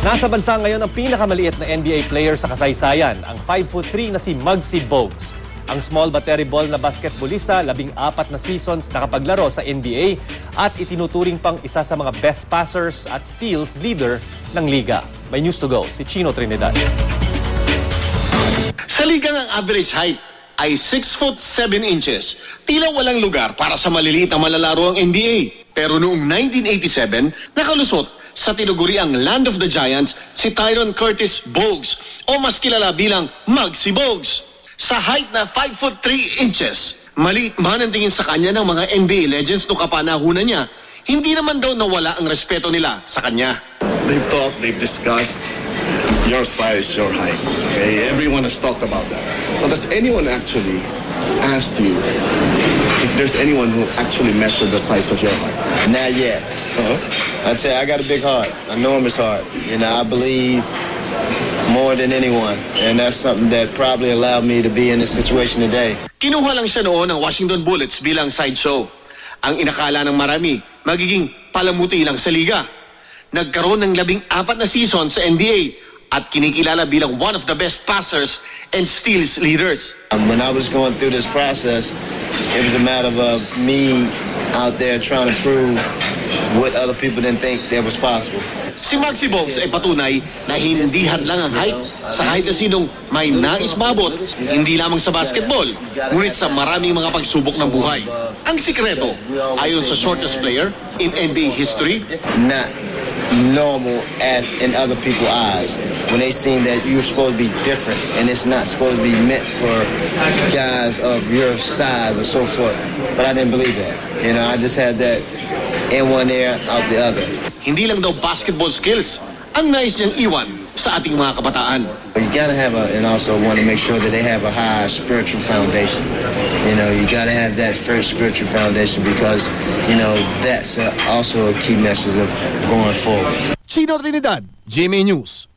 Nasa bansa ngayon ang pinakamaliit na NBA player sa kasaysayan, ang 5'3" na si Muggsy Bogues. Ang small but terrible na basketballista, 14 na seasons nakapaglaro sa NBA at itinuturing pang isa sa mga best passers at steals leader ng liga. May news to go, si Chino Trinidad. Sa liga ng average height ay 6'7". Tila walang lugar para sa maliliit na malalaro ang NBA. Pero noong 1987, nakalusot sa tinuguriang Land of the Giants si Tyron Curtis Bogues o mas kilala bilang Muggsy Bogues. Sa height na 5'3", maliit man ang tingin sa kanya ng mga NBA legends noong kapanahunan niya, hindi naman daw nawala ang respeto nila sa kanya. They've talked, they've discussed your size, your height. Okay, everyone has talked about that. But has anyone actually asked you if there's anyone who actually measured the size of your heart? Not yet. I'd say I got a big heart, enormous heart. You know, I believe more than anyone, and that's something that probably allowed me to be in this situation today. Kinuha lang siya noon ng Washington Bullets bilang sideshow. Ang inakala ng marami, magiging palamuti lang sa liga. Nagkaroon ng 14 na season sa NBA at kinikilala bilang one of the best passers and steals leaders. When I was going through this process, it was a matter of me out there trying to prove what other people didn't think that was possible. Si Muggsy Bogues ay patunay na hindi hadlang ang height sa kahit na sinong may nais maabot, hindi lamang sa basketball, ngunit sa maraming mga pagsubok ng buhay. Ang sikreto, ayon sa shortest player in NBA history, not normal as in other people's eyes. When they seen that you're supposed to be different and it's not supposed to be meant for guys of your size or so forth. But I didn't believe that. You know, I just had that in one ear, out the other. Hindi lang daw basketball skills ang nais niyang iwan sa ating mga kabataan. You gotta have and also want to make sure that they have a high spiritual foundation. You know, you gotta have that first spiritual foundation because, you know, that's also a key message of going forward. Chino Trinidad, GMA News.